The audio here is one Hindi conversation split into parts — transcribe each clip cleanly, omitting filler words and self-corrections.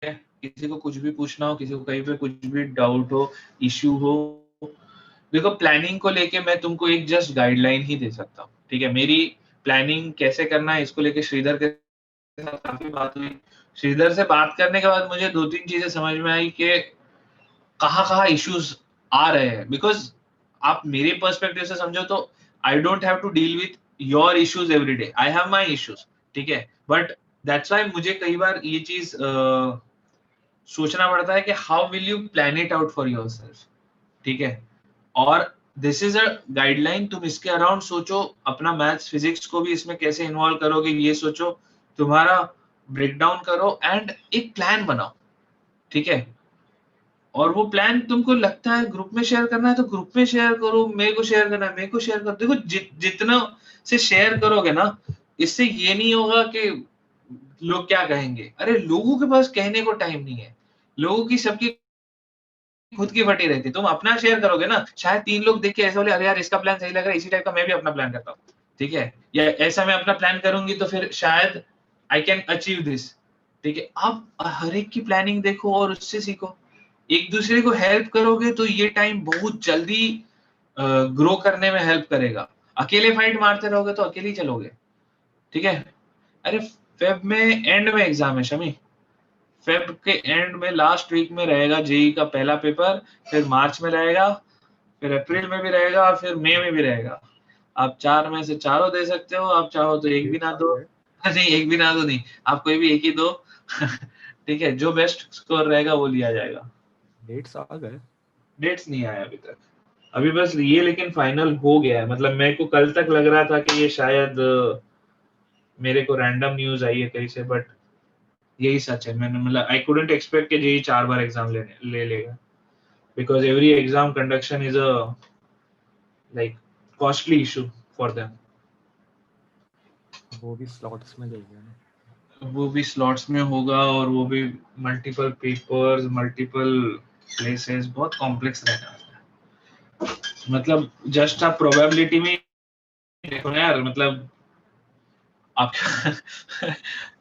किसी को कुछ भी पूछना हो, किसी को कहीं पे कुछ भी डाउट हो, इश्यू हो, देखो प्लानिंग को लेके मैं तुमको एक जस्ट गाइडलाइन ही दे सकता हूँ, ठीक है। मेरी प्लानिंग कैसे करना है इसको लेके श्रीधर के साथ काफी बात हुई। श्रीधर से बात करने के बाद मुझे 2-3 चीजें समझ में आई कि कहाँ इश्यूज आ रहे हैं। बिकॉज आप मेरे पर्सपेक्टिव से समझो तो I don't have to deal with your issues every day, I have my issues, ठीक है। बट दैट्स वाई मुझे कई बार ये चीज सोचना पड़ता है कि how will you plan it out for yourself, ठीक है। और दिस इज अ गाइडलाइन, तुम इसके अराउंड सोचो, अपना मैथ्स फिजिक्स को भी इसमें कैसे इन्वॉल्व करोगे ये सोचो, तुम्हारा ब्रेक डाउन करो एंड एक प्लान बनाओ, ठीक है। और वो प्लान तुमको लगता है ग्रुप में शेयर करना है तो ग्रुप में शेयर करो, मेरे को शेयर करना है मेरे को शेयर करो। देखो जितना से शेयर करोगे ना, इससे ये नहीं होगा कि लोग क्या कहेंगे। अरे लोगों के पास कहने को टाइम नहीं है, लोगों की सबकी खुद की फटी रहती है। तुम अपना शेयर करोगे ना, शायद 3 लोग देख के ऐसा बोले अरे यार इसका प्लान सही लग रहा है, इसी टाइप का मैं भी अपना प्लान करता हूँ, ठीक है। या ऐसा मैं अपना प्लान करूंगी तो फिर शायद आई कैन अचीव दिस, ठीक है। आप हर एक की प्लानिंग देखो और उससे सीखो, एक दूसरे को हेल्प करोगे तो ये टाइम बहुत जल्दी ग्रो करने में हेल्प करेगा। अकेले फाइट मारते रहोगे तो अकेले ही चलोगे, ठीक है। अरे फेब में एंड में एग्जाम है शमी, फेब के एंड में लास्ट वीक में रहेगा जेई का पहला पेपर, फिर मार्च में रहेगा, फिर अप्रैल में भी रहेगा, फिर मई में भी रहेगा। आप 4 में से चारों दे सकते हो, आप चाहो तो एक भी ना दो। नहीं एक भी ना दो नहीं, आप कोई भी एक ही दो ठीक है, जो बेस्ट स्कोर रहेगा वो लिया जाएगा। डेट्स आ गए? डेट्स नहीं आया अभी तक, अभी बस ये लेकिन फाइनल हो गया है। मतलब मेरे को कल तक लग रहा था कि ये शायद मेरे को रैंडम न्यूज आई है कहीं से, बट यही सच है। मैंने मतलब आई कुडंट एक्सपेक्ट कि जेई 4 बार एग्जाम ले लेगा, because every exam conduction is a like costly issue for them. वो भी स्लॉट्स में देगा ना। वो भी स्लॉट्स में होगा और वो भी मल्टीपल पेपर्स, मल्टीपल प्लेसेस, बहुत कॉम्प्लेक्स रहता है। मतलब जस्ट आप प्रोबेबिलिटी में देखो ना यार, मतलब आप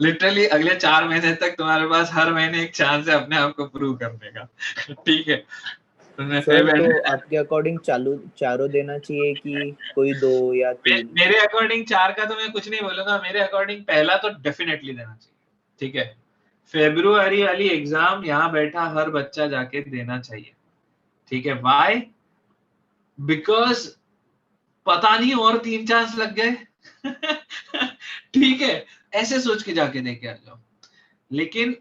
लिटरली अगले 4 महीने तक तुम्हारे पास हर महीने एक चांस है अपने आप को प्रूव करने का ठीक है। सर तो आपके अकॉर्डिंग चारों देना चाहिए कि कोई 2 या 3? मेरे अकॉर्डिंग 4 का तो मैं कुछ नहीं बोलूंगा, मेरे अकॉर्डिंग पहला तो डेफिनेटली देना चाहिए, ठीक है। फेब्रुआरी वाली एग्जाम यहाँ बैठा हर बच्चा जाके देना चाहिए, ठीक है। व्हाई? बिकॉज पता नहीं और 3 चांस लग गए ठीक है, ऐसे सोच के जाके दे के आ जाओ। लेकिन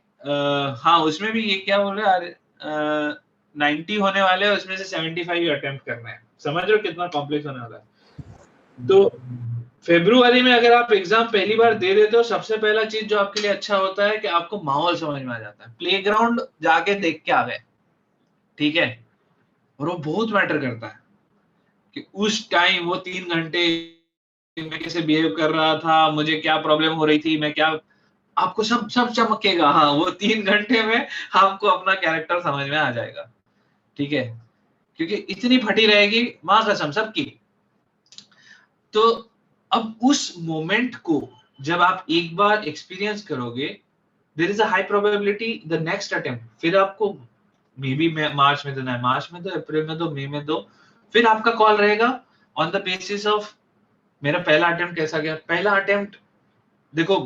हाँ उसमें भी ये क्या बोल रहे हैं 90 होने वाले हैं, उसमें से 75 अटेम्प्ट करना है। समझ रहे हो कितना कॉम्प्लेक्स होने वाला है। तो फरवरी में अगर आप एग्जाम पहली बार दे देते हो, सबसे पहला चीज जो आपके लिए अच्छा होता है कि आपको माहौल समझ में आ जाता है, प्लेग्राउंड जाके देख के आ गए, ठीक है। और वो बहुत मैटर करता है कि उस टाइम वो 3 घंटे मैं कैसे बिहेव कर रहा था, मुझे क्या प्रॉब्लम हो रही थी, मैं क्या, आपको सब सब चमकेगा। हाँ वो 3 घंटे में आपको अपना कैरेक्टर समझ में आ जाएगा, ठीक है। क्योंकि इतनी फटी रहेगी माँ कसम सबकी। तो अब उस मोमेंट को जब आप एक बार एक्सपीरियंस करोगे, there is a high probability the next attempt फिर आपको मे बी मार्च में देना है, मार्च में दो, अप्रैल में दो, मई में दो, फिर आपका कॉल रहेगा ऑन द बेसिस ऑफ मेरा पहला अटेम्प्ट कैसा गया। पहला अटेम्प्ट देखो,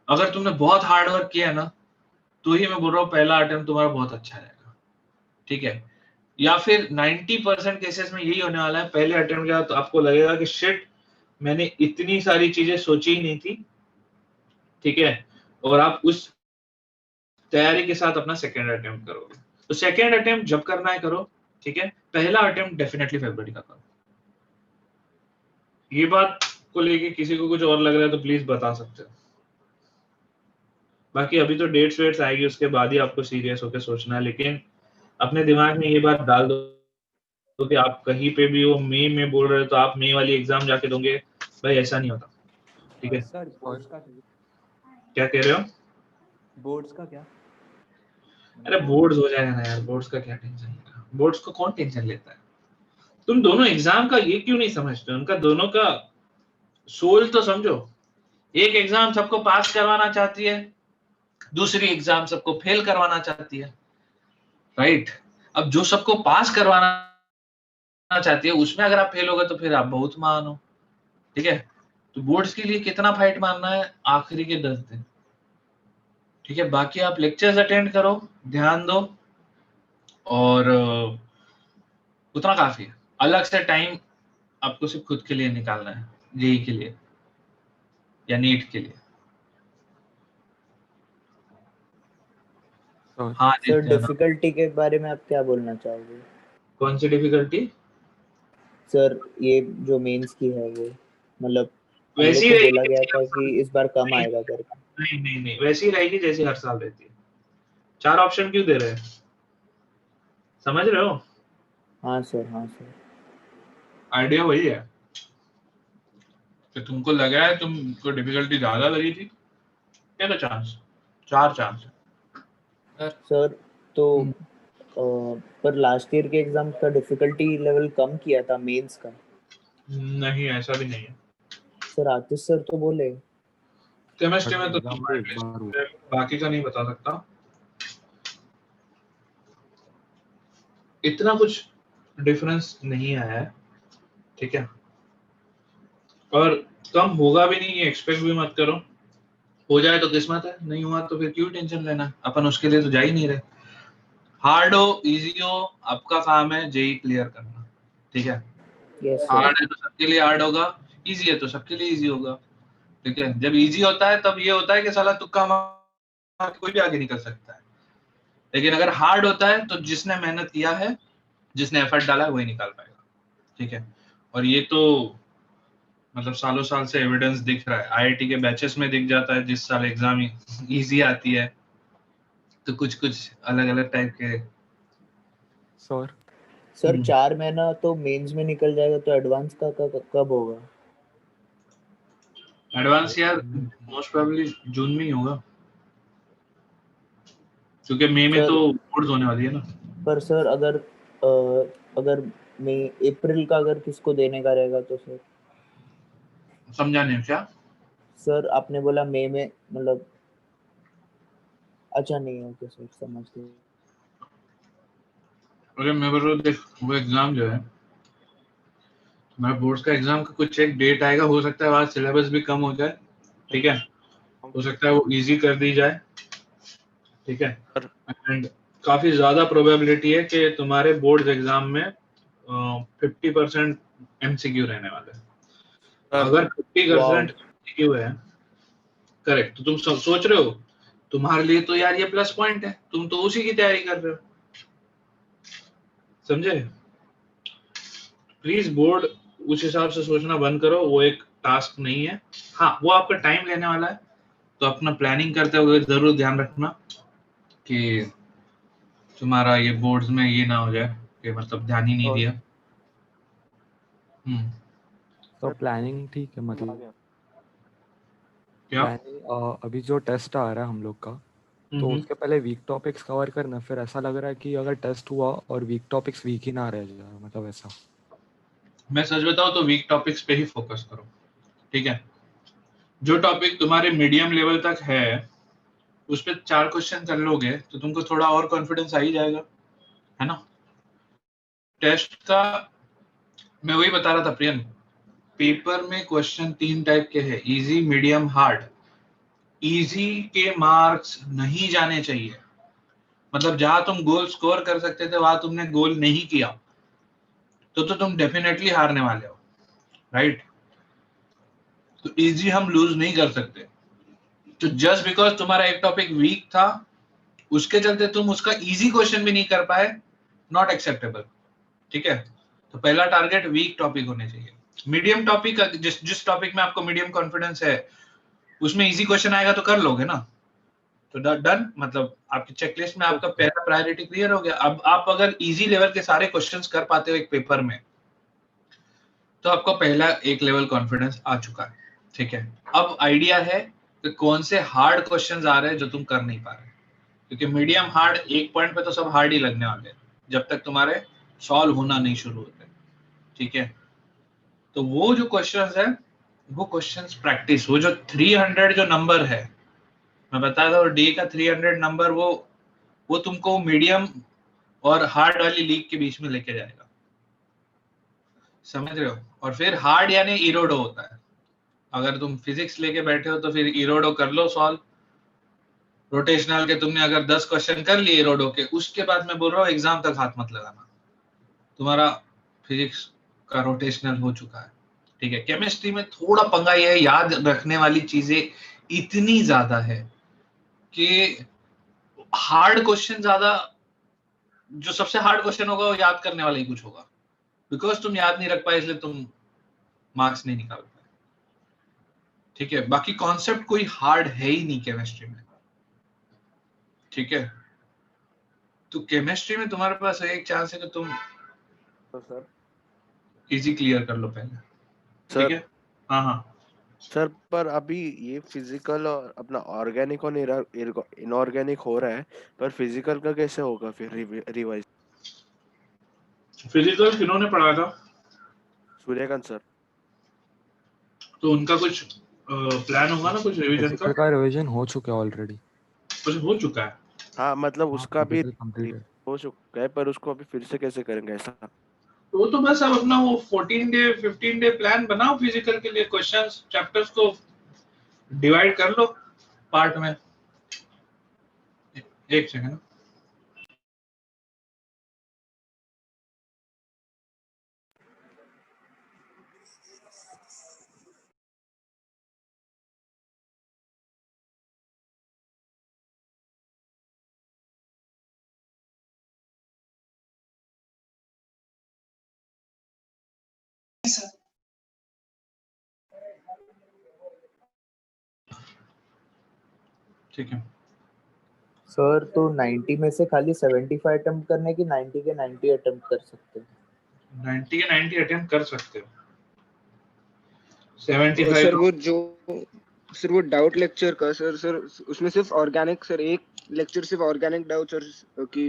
अगर तुमने बहुत हार्ड वर्क किया ना तो ही मैं बोल रहा हूँ पहला अटेम्प्ट तुम्हारा बहुत अच्छा रहेगा, ठीक है। या फिर 90% केसेस में यही होने वाला है, पहले अटेम्प्ट गया तो आपको लगेगा कि शिट मैंने इतनी सारी चीजें सोची ही नहीं थी, ठीक है। और आप उस तैयारी के साथ अपना सेकेंड अटेम्प्ट करोगे। तो सेकेंड अटेम्प्ट जब करना है करो, ठीक है। पहला अटेम्प्ट डेफिनेटली फरवरी का करो। ये बात को लेके किसी को कुछ और लग रहा है तो प्लीज बता सकते हो। बाकी अभी तो डेट्स वेट्स आएगी उसके बाद ही आपको सीरियस होकर सोचना है, लेकिन अपने दिमाग में ये बात डाल दो तो कि आप कहीं पे भी वो मई में बोल रहे हो तो आप मई वाली एग्जाम जाके दोगे, भाई ऐसा नहीं होता, ठीक है। सर बोर्ड्स का क्या कह रहे हो? बोर्ड्स का क्या? अरे बोर्ड्स हो जाएगा ना यार, बोर्ड्स का क्या टेंशन है, बोर्ड्स को कौन टेंशन लेता है। तुम दोनों एग्जाम का ये क्यों नहीं समझते, उनका दोनों का सोल तो समझो। एक एग्जाम सबको पास करवाना चाहती है, दूसरी एग्जाम सबको फेल करवाना चाहती है, राइट? अब जो सबको पास करवाना चाहती है उसमें अगर आप फेल हो गए तो फिर आप बहुत महान हो, ठीक है? तो बोर्ड्स के लिए कितना फाइट मारना है? आखिरी के 10 दिन, ठीक है? बाकी आप लेक्चर्स अटेंड करो, ध्यान दो, और उतना काफी है। अलग से टाइम आपको सिर्फ खुद के लिए निकालना है, जेई के लिए या नीट के लिए। सर हाँ सर नित्यानंद, डिफिकल्टी के बारे में आप क्या बोलना चाहोगे? कौन सी डिफिकल्टी? सर ये जो मेंस की है वो, मतलब हम लोग वैसी को रहेगी बोला गया जैसी था हर कि साल, इस बार कम नहीं आएगा करके। नहीं नहीं नहीं, वैसी ही रहेगी जैसी हर साल रहती है। 4 ऑप्शन क्यों दे रहे हैं? समझ रहे हो? हाँ सर, हाँ सर। आइडिया वही है कि तुमको लगा है तुमको डिफिकल्टी ज्यादा लगी थी, क्या तो चांस, 4 चांस है। सर तो पर लास्ट ईयर के एग्जाम का डिफिकल्टी लेवल कम किया था मेंस का। नहीं ऐसा भी नहीं है, सर आतिश सर तो बोले। केमिस्ट्री में तो एग्जाम तो एक बार हुआ। बाकी का नहीं बता सकता। इतना कुछ डिफरेंस नहीं आया है, ठीक है? और कम होगा भी नहीं, ये एक्सपेक्ट भी मत करो। हो जाए तो किस्मत है, नहीं हुआ तो फिर क्यों टेंशन लेना, अपन उसके लिए तो जा ही नहीं रहे। हार्ड हो इजी हो, आपका काम है जेई क्लियर करना, ठीक है? Yes sir. हार्ड है तो सबके लिए हार्ड होगा, इजी है तो सबके लिए इजी होगा, ठीक है? जब इजी होता है तब ये होता है कि साला तुक्का मार के कोई भी आगे निकल सकता है, लेकिन अगर हार्ड होता है तो जिसने मेहनत किया है, जिसने एफर्ट डाला है वही निकाल पाएगा, ठीक है? और ये तो मतलब सालों साल से एविडेंस दिख रहा है, आईआईटी के बैचेस में दिख जाता है, जिस साल एग्जाम इजी आती है तो कुछ कुछ अलग अलग टाइप के। सर सर 4 महीना तो मेंस में निकल जाएगा, तो एडवांस का कब होगा? एडवांस यार मोस्ट प्रोबेबली जून में ही होगा, क्योंकि मई में सर तो बोर्ड्स होने वाली है ना। पर सर अगर मई अप्रैल का अगर किसको देने का रहेगा तो सर? समझा नहीं क्या? सर आपने बोला मई में, मतलब अच्छा नहीं है, ओके सर समझ गए। अरे मैं बोल रहा हूँ, देख वो एग्जाम जो है, तुम्हारा बोर्ड्स का एग्जाम का कुछ एक डेट आएगा, हो सकता है आज सिलेबस भी कम हो जाए, ठीक है? हो सकता है वो इजी कर दी जाए, ठीक है? एंड काफी ज्यादा प्रोबेबिलिटी है कि तुम्हारे बोर्ड्स एग्जाम में 50% एमसीक्यू रहने वाले हैं। अगर 50% एमसीक्यू है, करेक्ट, तो तुम सोच रहे हो तुम्हारे लिए तो यार ये प्लस पॉइंट है, तुम तो उसी की तैयारी कर रहे हो, समझे? प्लीज बोर्ड उस हिसाब से सोचना बंद करो, वो एक टास्क नहीं है। हाँ वो आपका टाइम लेने वाला है, तो अपना प्लानिंग करते हुए जरूर ध्यान रखना कि तुम्हारा ये बोर्ड्स में ये ना हो जाए कि मतलब ध्यान ही नहीं दिया। तो प्लानिंग ठीक है, मतलब क्या? प्लानिंग अभी जो टेस्ट आ रहा है हम लोग का, तो हम्म। उसके पहले वीक टॉपिक्स कवर करना, फिर ऐसा लग रहा है कि अगर टेस्ट हुआ और वीक टॉपिक्स वीक ही ना रह जाए, मतलब ऐसा। मैं सच बताऊं तो वीक टॉपिक्स पे ही फोकस करो, ठीक है? जो टॉपिक तुम्हारे मीडियम लेवल तक है उस पे 4 क्वेश्चन कर लोगे तो तुमको थोड़ा और कॉन्फिडेंस आ ही जाएगा, है ना? टेस्ट का मैं वही बता रहा था प्रियन, पेपर में क्वेश्चन 3 टाइप के हैं, इजी मीडियम हार्ड। इजी के मार्क्स नहीं जाने चाहिए, मतलब जहां तुम गोल स्कोर कर सकते थे वहां तुमने गोल नहीं किया तो तुम डेफिनेटली हारने वाले हो, राइट? तो इजी हम लूज नहीं कर सकते, तो जस्ट बिकॉज तुम्हारा एक टॉपिक वीक था उसके चलते तुम उसका इजी क्वेश्चन भी नहीं कर पाए, नॉट एक्सेप्टेबल, ठीक है? तो पहला टारगेट वीक टॉपिक होने चाहिए। मीडियम टॉपिक, जिस जिस टॉपिक में आपको मीडियम कॉन्फिडेंस है उसमें इजी क्वेश्चन आएगा तो कर लोगे ना, तो डन, मतलब आपकी चेकलिस्ट में आपका पहला प्रायोरिटी क्लियर हो गया। अब आप अगर इजी लेवल के सारे क्वेश्चंस कर पाते हो एक पेपर में तो आपको पहला एक लेवल कॉन्फिडेंस आ चुका है, ठीक है? अब आइडिया है कि कौन से हार्ड क्वेश्चंस आ रहे हैं जो तुम कर नहीं पा रहे, क्योंकि मीडियम हार्ड एक पॉइंट पे तो सब हार्ड ही लगने वाले हैं जब तक तुम्हारे सॉल्व होना नहीं शुरू होते, ठीक है? तो वो जो क्वेश्चंस है वो क्वेश्चंस प्रैक्टिस, वो जो 300 जो नंबर है मैं बता रहा हूँ डी का 300 नंबर वो तुमको मीडियम और हार्ड वाली लीग के बीच में लेके जाएगा, समझ रहे हो। और फिर हार्ड यानी इरोडो होता है। अगर तुम फिजिक्स लेके बैठे हो तो फिर इरोडो कर लो सॉल्व। रोटेशनल के तुमने अगर 10 क्वेश्चन कर लिए इरोडो के, उसके बाद मैं बोल रहा हूँ एग्जाम तक हाथ मत लगाना, तुम्हारा फिजिक्स का रोटेशनल हो चुका है, ठीक है। केमिस्ट्री में थोड़ा पंगा ये है, याद रखने वाली चीजें इतनी ज्यादा है कि हार्ड क्वेश्चन ज्यादा, जो सबसे हार्ड क्वेश्चन होगा वो याद करने वाला ही कुछ होगा, बिकॉज तुम याद नहीं रख पाए इसलिए तुम मार्क्स नहीं निकाल पाए, ठीक है। बाकी कॉन्सेप्ट कोई हार्ड है ही नहीं केमिस्ट्री में, ठीक है। तो केमिस्ट्री में तुम्हारे पास एक चांस है कि तुम तो सर इजी क्लियर कर लो पहले, सर ठीक है। हाँ हाँ सर पर अभी ये फिजिकल और अपना ऑर्गेनिक और इनऑर्गेनिक हो रहा है, पर फिजिकल का कैसे होगा फिर रिवाइज? फिजिकल किन्होंने पढ़ा था? सूर्यकांत सर। तो उनका कुछ प्लान होगा ना कुछ रिवीजन फिजिकल का? का रिवीजन हो चुका है ऑलरेडी, कुछ हो चुका है? हाँ मतलब उसका भी फिजिकल कंप्लीटेड। हो चुका है, पर उसको अभी फिर से कैसे करेंगे ऐसा? तो वो तो बस अब अपना वो 14 डे 15 डे प्लान बनाओ फिजिकल के लिए, क्वेश्चंस चैप्टर्स को डिवाइड कर लो पार्ट में। एक सेकंड, ठीक है। सर तो 90 में से खाली 75 अटेम्प्ट करने की 90 के 90 अटेम्प्ट कर सकते हैं? 90 के 90 अटेम्प्ट कर सकते हो। सर 75 वो जो सर वो डाउट लेक्चर का सर उसमें सिर्फ ऑर्गेनिक, सर एक लेक्चर सिर्फ ऑर्गेनिक डाउट्स और की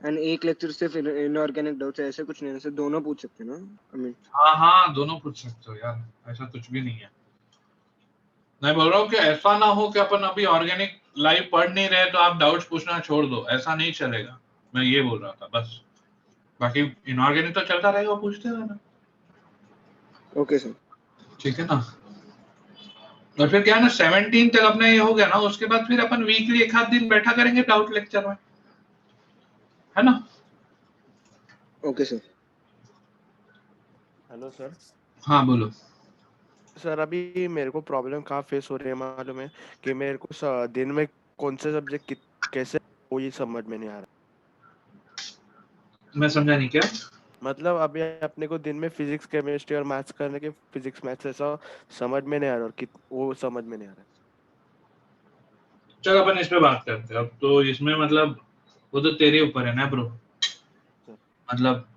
एंड एक लेक्चर सिर्फ इनऑर्गेनिक डाउट्स, ऐसे कुछ नहीं है सर, दोनों पूछ सकते हैं ना? आई मीन हाँ हाँ दोनों पूछ सकते हो यार, ऐसा कुछ भी नहीं है। मैं बोल रहा हूँ कि ऐसा ना हो कि अपन अभी ऑर्गेनिक लाइव पढ़ नहीं रहे तो आप डाउट्स पूछना छोड़ दो, ऐसा नहीं चलेगा। मैं ये बोल रहा था बस, बाकी इनऑर्गेनिक तो चलता रहेगा, पूछते रहना, ओके सर। ठीक है ना। और फिर क्या है ना 17 तक अपना ये हो गया ना, उसके बाद फिर अपन वीकली एक आध दिन बैठा करेंगे डाउट लेक्चर में, है ना। Okay sir. Hello sir. हाँ बोलो। सर अभी मेरे को प्रॉब्लम कहाँ फेस हो रही है मालूम है कि मेरे को दिन में कौन से सब्जेक्ट कैसे वो ये समझ में नहीं आ रहा। मैं समझा नहीं क्या? मतलब अभी अपने को दिन में फिजिक्स केमिस्ट्री और मैथ्स करने के, फिजिक्स मैथ्स ऐसा समझ में नहीं आ रहा, और वो समझ में नहीं आ रहा। चल अपन इस पे बात करते हैं अब तो, इसमें मतलब वो तो तेरे ऊपर है ना ब्रो। मतलब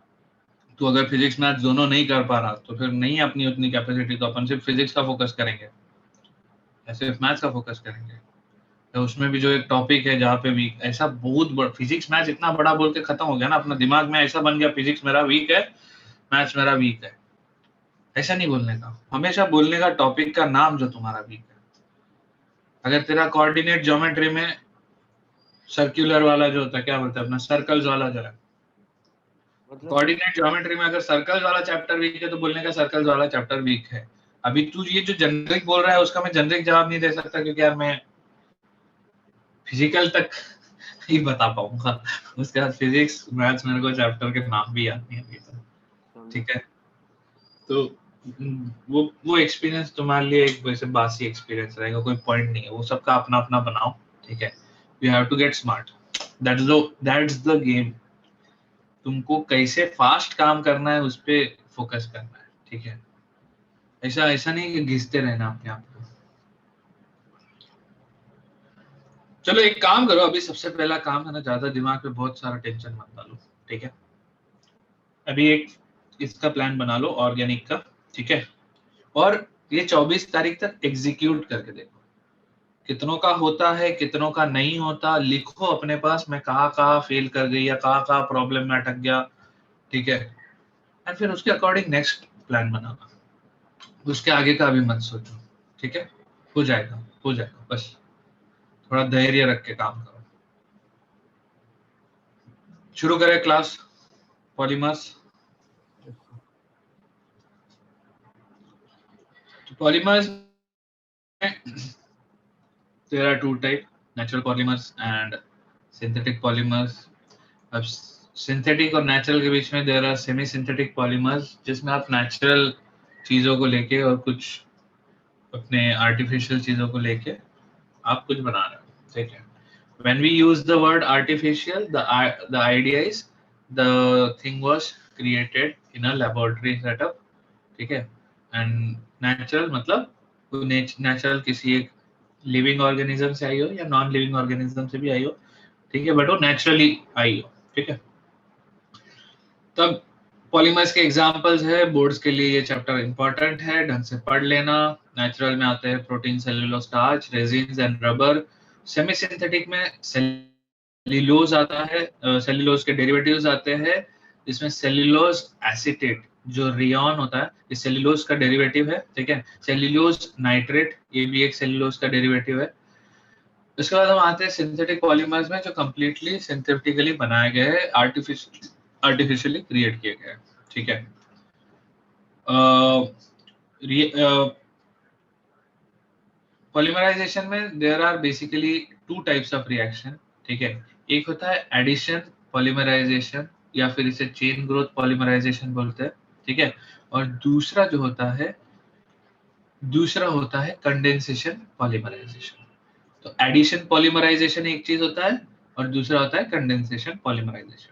तू अगर फिजिक्स मैथ्स दोनों नहीं कर पा रहा तो फिर नहीं अपनी उतनी कैपेसिटी, तो अपन सिर्फ फिजिक्स का फोकस करेंगे या सिर्फ मैथ्स का फोकस करेंगे। तो उसमें भी जो एक टॉपिक है जहाँ पे वीक, ऐसा बहुत बड़ा फिजिक्स मैथ्स इतना बड़ा बोल के खत्म हो गया ना, अपना दिमाग में ऐसा बन गया फिजिक्स मेरा वीक है, मैथ्स मेरा वीक है। ऐसा नहीं बोलने का, हमेशा बोलने का टॉपिक का नाम जो तुम्हारा वीक है। अगर तेरा कोऑर्डिनेट ज्योमेट्री में सर्कुलर वाला जो होता है, क्या बोलते हैं अपना, सर्कल्स वाला जो है, मतलब कोऑर्डिनेट ज्योमेट्री में अगर सर्कल्स वाला चैप्टर वीक है तो बोलने का सर्कल्स वाला चैप्टर वीक है। अभी तू ये जो जनरिक बोल रहा है उसका मैं जनरिक जवाब नहीं दे सकता, क्योंकि यार मैं फिजिकल तक ही बता पाऊंगा, उसके बाद फिजिक्स मैथ्स मेरे को चैप्टर के नाम भी याद नहीं अभी तक, ठीक है। तो वो एक्सपीरियंस तुम्हारे लिए एक वैसे बासी एक्सपीरियंस रहेगा, कोई पॉइंट नहीं है, वो सबका अपना अपना बनाओ, ठीक है। You have to get smart, that's the game. तुमको कैसे फास्ट काम करना है उस पे फोकस करना है, ठीक है। ऐसा ऐसा नहीं कि घिसते रहना अपने आप को। चलो एक काम करो, अभी सबसे पहला काम है ना, ज्यादा दिमाग पे बहुत सारा टेंशन मत डालो, ठीक है। अभी एक इसका प्लान बना लो ऑर्गेनिक का, ठीक है। और ये 24 तारीख तक एग्जीक्यूट करके देखो कितनों का होता है कितनों का नहीं होता, लिखो अपने पास मैं कहाँ फेल कर गई या कहाँ प्रॉब्लम में अटक गया, ठीक है। और फिर उसके अकॉर्डिंग नेक्स्ट प्लान बनाना, उसके आगे का अभी मत सोचो, ठीक है। हो जाएगा बस, थोड़ा धैर्य रख के काम करो। शुरू करें class polymers. Polymers, there are two types, natural polymers and synthetic polymers. अब सिंथेटिक और नेचुरल के बीच में there are semi synthetic polymers, जिसमें आप नेचुरल चीजों को लेके और कुछ अपने आर्टिफिशियल चीजों को लेके आप कुछ बना रहे हो, ठीक है। When we use the word artificial, the idea is the thing was created in a laboratory setup, ठीक है। एंड नेचुरल मतलब नेचुरल किसी एक लिविंग ऑर्गेनिज्म से आई हो या नॉन लिविंग ऑर्गेनिज्म से भी आई हो, ठीक है, बट वो नेचुरली आई हो, ठीक है। तब पॉलीमर्स के एग्जांपल्स है, बोर्ड्स के लिए ये चैप्टर इंपॉर्टेंट है, ढंग से पढ़ लेना। नेचुरल में आते हैं protein, cellulose, starch, resins and rubber. Semi synthetic में सेल्यूलोज आता है, सेल्यूलोज के डेरिवेटिव्स आते हैं, जिसमें सेल्यूलोज एसीटेट जो रियॉन होता है, ये सेल्यूलोज का डेरिवेटिव है, ठीक है। सेल्यूलोज नाइट्रेट, ये भी एक सेल्यूलोज का डेरिवेटिव है। उसके बाद हम आते हैं सिंथेटिक पॉलीमर्स में, जो कंप्लीटली सिंथेटिकली बनाए गए हैं, आर्टिफिशियली क्रिएट किए गए हैं, ठीक है। पॉलीमराइजेशन में there are basically two types of reaction, ठीक है। एक होता है एडिशन पॉलीमराइजेशन, या फिर इसे चेन ग्रोथ पॉलीमराइजेशन बोलते हैं, ठीक है। और दूसरा होता है कंडेंसेशन पॉलीमराइजेशन। तो एडिशन पॉलीमराइजेशन एक चीज होता है और दूसरा होता है कंडेंसेशन पॉलीमराइजेशन।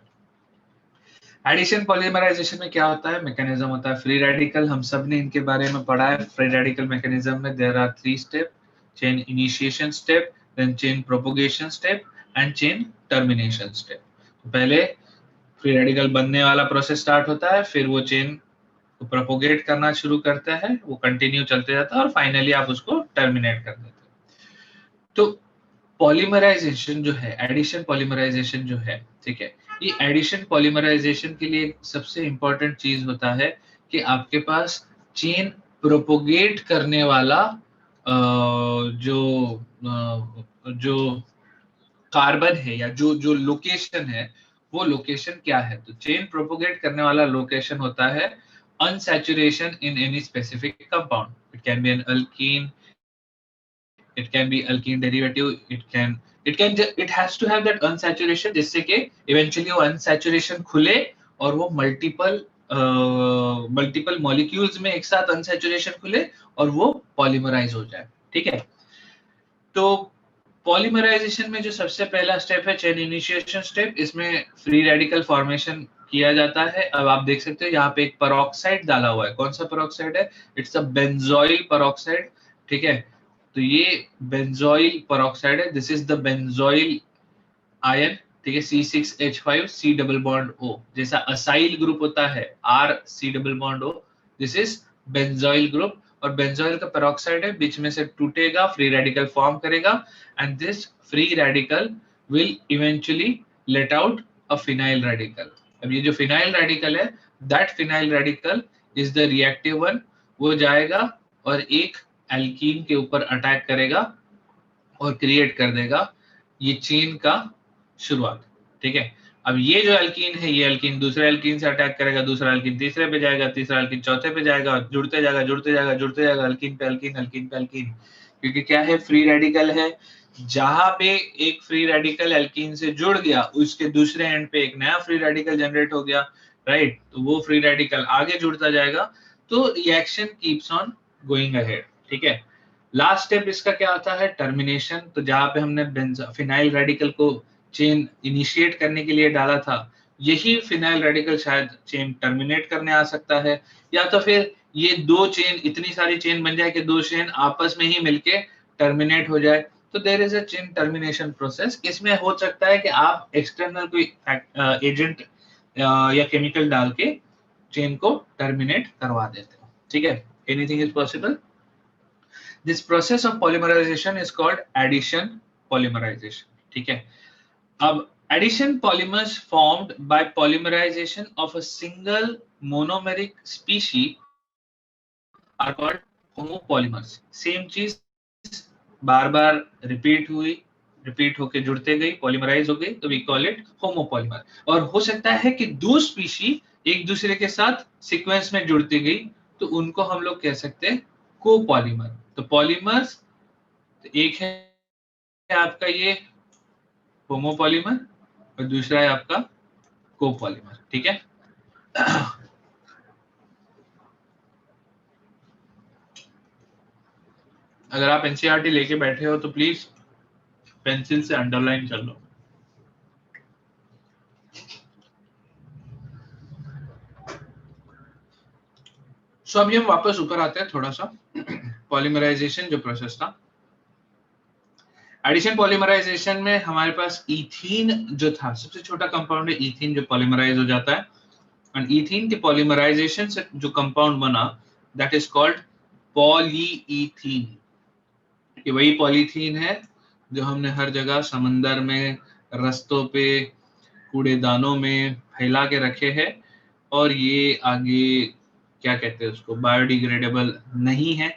एडिशन पॉलीमराइजेशन में क्या होता है, मैकेनिज्म होता है फ्री रेडिकल, हम सब ने इनके बारे में पढ़ा है। फ्री रेडिकल मैकेनिज्म में there are 3 step, chain initiation step, then chain propagation step and chain termination step. तो पहले फ्री रेडिकल बनने वाला प्रोसेस स्टार्ट होता है, फिर वो चेन को प्रोपोगेट करना शुरू करता है, वो कंटिन्यू चलते जाता है और फाइनली आप उसको टर्मिनेट कर देते हैं। तो पॉलीमराइजेशन जो है, एडिशन पॉलीमराइजेशन जो है, ठीक है, ये एडिशन पॉलीमराइजेशन के लिए सबसे इंपॉर्टेंट चीज होता है कि आपके पास चेन प्रोपोगेट करने वाला जो कार्बन है या जो लोकेशन है, वो लोकेशन क्या है। तो चेन प्रोपोगेट करने वाला लोकेशन होता है unsaturation in any specific compound. It can be an alkene, it can be alkene derivative, it has to have that unsaturation, जिससे कि eventually वो unsaturation खुले और वो multiple molecules में एक साथ unsaturation खुले और वो polymerize हो जाए, ठीक है। तो पॉलीमराइजेशन में जो सबसे पहला स्टेप है चेन इनिशिएशन स्टेप, इसमें फ्री रेडिकल फॉर्मेशन किया जाता है। अब आप देख सकते हो यहाँ पे एक पेरोक्साइड डाला हुआ है, कौन सा पेरोक्साइड है, इट्स अ बेंजोइल पेरोक्साइड, ठीक है। तो ये बेंजोइल पेरोक्साइड है, this is the benzoyl ion, ठीक है, C6H5 C double bond O, जैसा असाइल ग्रुप होता है R C double bond O, this is benzoyl group. और बेंजोइल का पेरोक्साइड है, बीच में से टूटेगा, फ्री रेडिकल फॉर्म करेगा and this free radical will eventually let out a phenyl radical. अब ये जो फिनाइल रेडिकल है, that phenyl radical is the reactive one, वो जाएगा और एक एल्कीन के ऊपर अटैक करेगा और क्रिएट कर देगा ये चेन का शुरुआत, ठीक है। अब ये जो एल्कीन है, ये एल्कीन दूसरे एल्कीन से अटैक करेगा, दूसरा एल्कीन तीसरे पे जाएगा, तीसरा एल्कीन चौथे पे जाएगा, जुड़ते जाएगा एल्कीन पे एल्कीन, क्योंकि क्या है, फ्री रेडिकल है। जहां पे एक फ्री रेडिकल एल्कीन से जुड़ गया, उसके दूसरे एंड पे एक नया फ्री रेडिकल जनरेट हो गया, राइट। तो वो फ्री रेडिकल आगे जुड़ता जाएगा, तो reaction keeps on going ahead, ठीक है। लास्ट स्टेप इसका क्या होता है, टर्मिनेशन। तो जहां पे हमने फिनाइल रेडिकल को चेन इनिशिएट करने के लिए डाला था, यही फिनाइल रेडिकल शायद चेन टर्मिनेट करने आ सकता है, या तो फिर ये दो चेन, इतनी सारी चेन बन जाए कि दो चेन आपस में ही मिलके टर्मिनेट हो जाए, तो there is a chain termination process. इसमें हो सकता है कि आप एक्सटर्नल कोई एजेंट या केमिकल डाल के चेन को टर्मिनेट करवा देते हो, ठीक है। Anything is possible. This process of polymerization is called addition polymerization, ठीक है। अब addition polymers formed by polymerization of a single monomeric species are called homopolymers. Same चीज बार बार रिपीट हुई, रिपीट होके जुड़ते गई, पॉलीमराइज हो गई, तो वी कॉल इट होमोपॉलीमर। और हो सकता है कि दो स्पीशी एक दूसरे के साथ सीक्वेंस में जुड़ती गई, तो उनको हम लोग कह सकते हैं कोपॉलीमर। तो पॉलीमर्स एक है आपका ये होमोपॉलीमर और दूसरा है आपका कोपॉलीमर। ठीक है, अगर आप एनसीईआरटी लेके बैठे हो तो प्लीज पेंसिल से अंडरलाइन कर लो। सो अभी हम वापस ऊपर आते हैं थोड़ा सा। पॉलीमराइजेशन जो प्रोसेस था, एडिशन पॉलीमराइजेशन में हमारे पास इथीन जो था, सबसे छोटा कंपाउंड है इथीन, जो पॉलीमराइज हो जाता है। एंड इथीन के पॉलीमराइजेशन से जो कंपाउंड बना, दैट इज कॉल्ड पॉलीइथीन। ये वही पॉलीथीन है जो हमने हर जगह समंदर में, रस्तों पे, कूड़ेदानों में फैला के रखे हैं, और ये आगे क्या कहते हैं उसको, बायोडिग्रेडेबल नहीं है,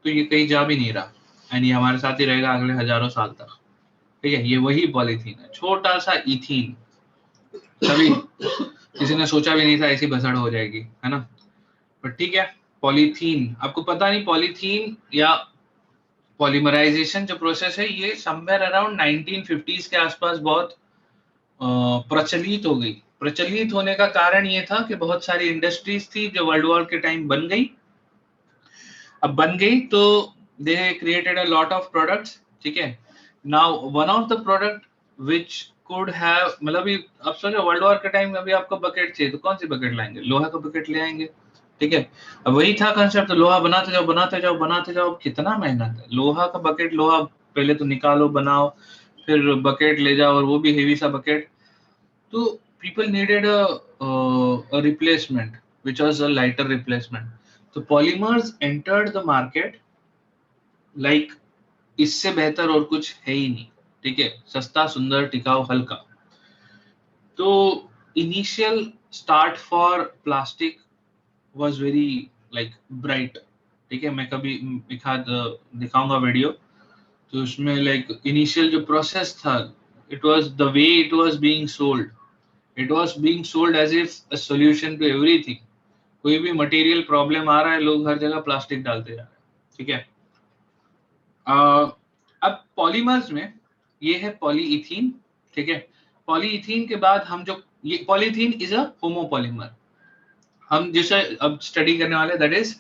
तो ये कहीं जा भी नहीं रहा, एंड ये हमारे साथ ही रहेगा अगले हजारों साल तक। ठीक है, ये वही पॉलीथीन है, छोटा सा इथीन, कभी किसी ने सोचा भी नहीं था ऐसी भसड़ हो जाएगी, है ना। पर ठीक है, पॉलीथीन, आपको पता नहीं पॉलीथीन या पॉलीमराइजेशन जो प्रोसेस है, ये समवेयर अराउंड 1950s के आसपास बहुत प्रचलित हो गई। प्रचलित होने का कारण ये था कि बहुत सारी इंडस्ट्रीज थी जो वर्ल्ड वॉर के टाइम बन गई। अब बन गई तो they created a lot of products. ठीक है, now one of the product which could have, मतलब अब सोचो वर्ल्ड वॉर के टाइम में अभी आपको बकेट चाहिए तो कौन सी बकेट लाएंगे, लोहा का बकेट ले आएंगे। ठीक है, अब वही था कंसेप्ट, तो लोहा बनाते जाओ बनाते जाओ बनाते जाओ, कितना मेहनत है। लोहा का बकेट, लोहा पहले तो निकालो, बनाओ, फिर बकेट ले जाओ, और वो भी हेवी सा बकेट। तो people needed a replacement which was a lighter replacement. तो polymers entered the market like इससे बेहतर और कुछ है ही नहीं। ठीक है, सस्ता, सुंदर, टिकाऊ, हल्का। तो initial start for plastic was very like bright. ठीक है, मैं कभी एक आध दिखाऊंगा वीडियो, तो उसमें लाइक इनिशियल जो प्रोसेस था, it was the way it was being sold, it was being sold as if a solution to everything। कोई भी मटेरियल प्रॉब्लम आ रहा है, लोग हर जगह प्लास्टिक डालते जा रहे हैं। ठीक है, अब पॉलीमर्स में ये है पॉलीइथीन। ठीक है, पॉलीइथीन के बाद हम जो, ये पॉलीथीन इज अ होमोपॉलीमर। हम जिसे अब स्टडी करने वाले दैट इज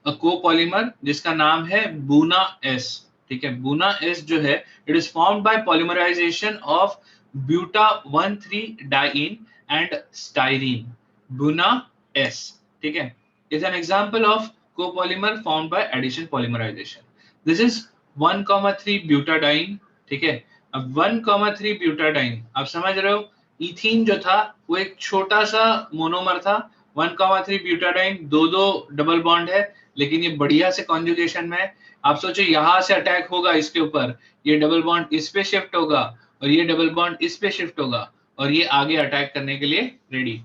अ कोपॉलीमर, जिसका नाम है बूना एस। ठीक है, बूना एस जो है, it is formed by polymerization of buta 1,3 diene and styrene. Buna S, ठीक है, is an example of copolymer formed by addition polymerization. This is 1,3 butadiene। ठीक है, अब 1,3 butadiene, आप समझ रहे हो, इथीन जो था वो एक छोटा सा मोनोमर था। 1,3 ब्यूटाडाइन, दो डबल बॉन्ड है, लेकिन ये बढ़िया से कॉन्जुगेशन में है। आप सोचो यहां से अटैक होगा इसके ऊपर, ये डबल बॉन्ड इस पे शिफ्ट होगा, और ये डबल बॉन्ड इस पे शिफ्ट होगा, और ये आगे अटैक करने के लिए रेडी,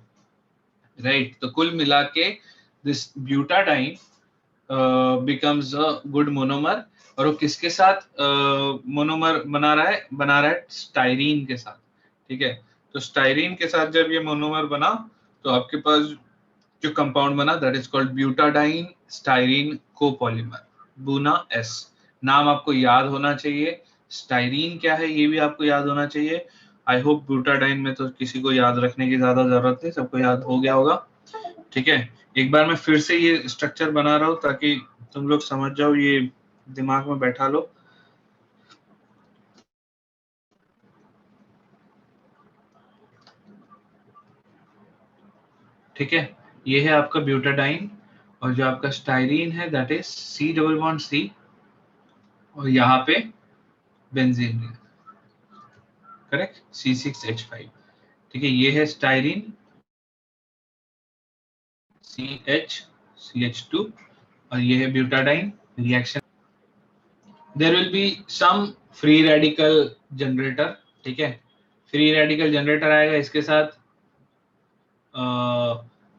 राइट। तो कुल मिला के this butadiene becomes a good monomer, और वो किसके साथ मोनोमर बना रहा है स्टाइरीन के साथ। ठीक है, तो स्टाइरीन के साथ जब ये मोनोमर बना, तो आपके पास जो कंपाउंड बना, that is called butadiene styrene copolymer, buna S. नाम आपको याद होना चाहिए, स्टाइरीन क्या है ये भी आपको याद होना चाहिए। आई होप ब्यूटाडाइन में तो किसी को याद रखने की ज्यादा जरूरत नहीं, सबको याद हो गया होगा। ठीक है, एक बार मैं फिर से ये स्ट्रक्चर बना रहा हूँ ताकि तुम लोग समझ जाओ, ये दिमाग में बैठा लो। ठीक है, ये है आपका ब्यूटाडाइन, और जो आपका स्टाइरीन है that is C double bond C, और यहाँ पे बेंजीन है, करेक्ट, C6H5। ठीक है, ये है स्टाइरीन CH2, और ये है butadiene. Reaction, there will be some free radical generator. ठीक है, फ्री रेडिकल जनरेटर आएगा, इसके साथ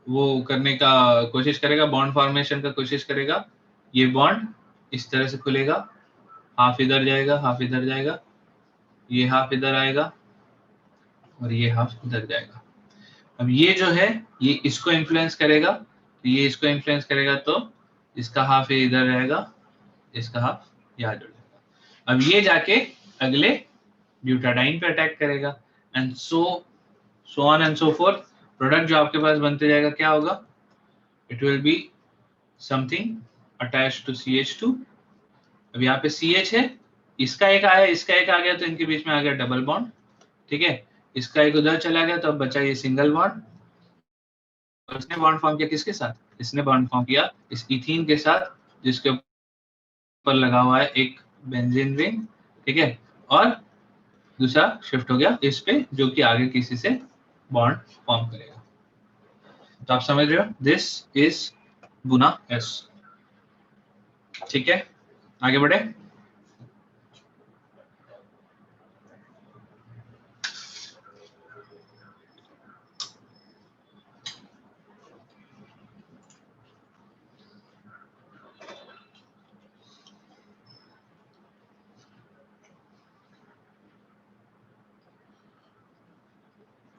वो करने का कोशिश करेगा, बॉन्ड फॉर्मेशन का कोशिश करेगा। ये बॉन्ड इस तरह से खुलेगा, हाफ इधर जाएगा, हाफ इधर जाएगा, ये हाफ इधर आएगा और ये हाफ इधर जाएगा। अब ये जो है ये इसको इन्फ्लुएंस करेगा, तो ये इसको इन्फ्लुएंस करेगा, तो इसका हाफ ये इधर रहेगा, इसका हाफ यहाँ जुड़ जाएगा। अब ये जाके अगले ब्यूटाडाइन पे अटैक करेगा and so on and so forth. Product जो आपके पास बनते जाएगा क्या होगा? It will be something attached to CH2। अब यहाँ पे CH है, इसका एक आया, इसका एक आ गया, तो इनके बीच में आ गया डबल बॉन्ड, ठीक है। इसका एक उधर चला गया, तो अब बचा ये सिंगल बॉन्ड। इसने बॉन्ड फॉर्म किया किसके साथ? इसने बॉन्ड फॉर्म किया इस इथीन के साथ, जिसके ऊपर लगा हुआ है एक बेंजीन रिंग, ठीक है। और दूसरा शिफ्ट हो गया इस पे, जो कि आगे किसी से बॉन्ड फॉर्म करेगा। तो आप समझ रहे हो, दिस इज बुना S, ठीक है। आगे बढ़े।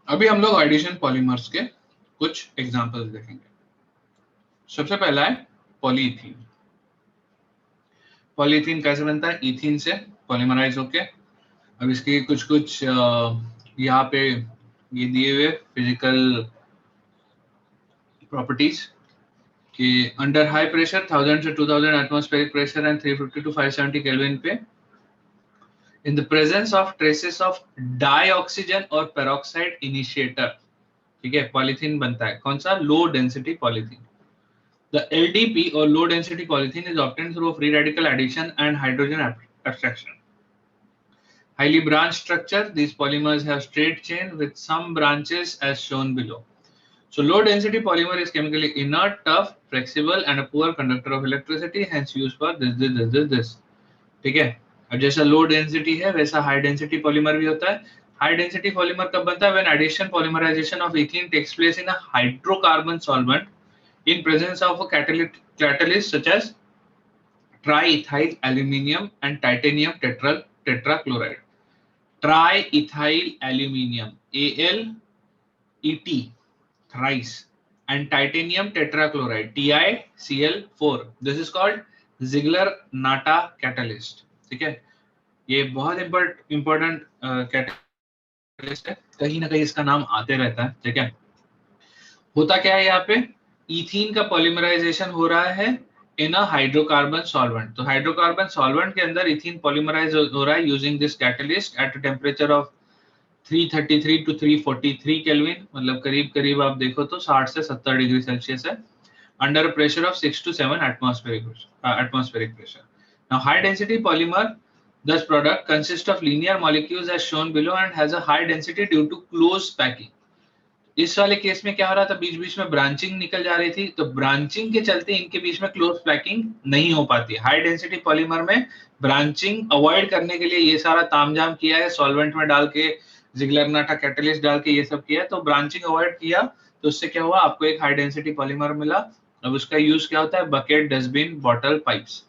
अभी हम लोग एडिशन पॉलीमर्स के कुछ एग्जांपल्स देखेंगे। सबसे पहला है पॉलीइथीन। पॉलीइथीन कैसे बनता है? इथीन से पॉलीमराइज होके। अब इसकी कुछ यहाँ पे ये दिए हुए फिजिकल प्रॉपर्टीज कि अंडर हाई प्रेशर 1000 से 2000 atmospheric pressure and 350 to 570 kelvin पे, in the presence of traces of dioxygen और पेरोक्साइड इनिशिएटर, ठीक है, पॉलीथीन बनता है। कौन सा? Low density polythene. The LDP or low density polythene is obtained through free radical addition and hydrogen abstraction. Highly branched structure, these polymers have straight chain with some branches as shown below. So low density polymer is chemically inert, tough, flexible and a poor conductor of electricity, hence used for this. ठीक है। अब जैसा लो डेंसिटी है वैसा हाई डेंसिटी पॉलीमर भी होता है। हाई डेंसिटी पॉलीमर कब बनता है? When addition polymerization of ethene takes place in a hydrocarbon solvent in presence of a catalyst such as triethyl aluminium and titanium tetrachloride. Triethyl aluminium, AlEt, thrice, and titanium tetrachloride, TiCl4. This is called Ziegler-Natta catalyst, ठीक है। ये बहुत इंपॉर्टेंट कैटलिस्ट है, कहीं ना कहीं इसका नाम आते रहता है, ठीक है। होता क्या है यहाँ पे? इथीन का पॉलीमराइजेशन हो रहा है इन अ हाइड्रोकार्बन सॉल्वेंट। तो हाइड्रोकार्बन सॉल्वेंट के अंदर इथीन पॉलीमराइज हो रहा है using this catalyst at a temperature of 333 to 343 kelvin, मतलब करीब आप देखो तो 60 से 70 डिग्री सेल्सियस है, under pressure of 6 to 7 atmospheric pressure. Now high density polymer, thus product consists of linear molecules as shown below and has a high density due to close packing. इस वाले केस में क्या हो रहा था? बीच में ब्रांचिंग निकल जा रही थी, तो ब्रांचिंग के चलते इनके बीच में क्लोज पैकिंग नहीं हो पाती। हाई डेंसिटी पॉलीमर में ब्रांचिंग अवॉइड करने के लिए ये सारा तामझाम किया है, सॉल्वेंट में डाल के, जिगलर-नाटा कैटलिस्ट डाल के ये सब किया है, तो ब्रांचिंग अवॉइड किया, तो उससे क्या हुआ? आपको एक हाई डेंसिटी पॉलीमर मिला। अब उसका यूज क्या होता है? Bucket, dustbin, bottle, pipes.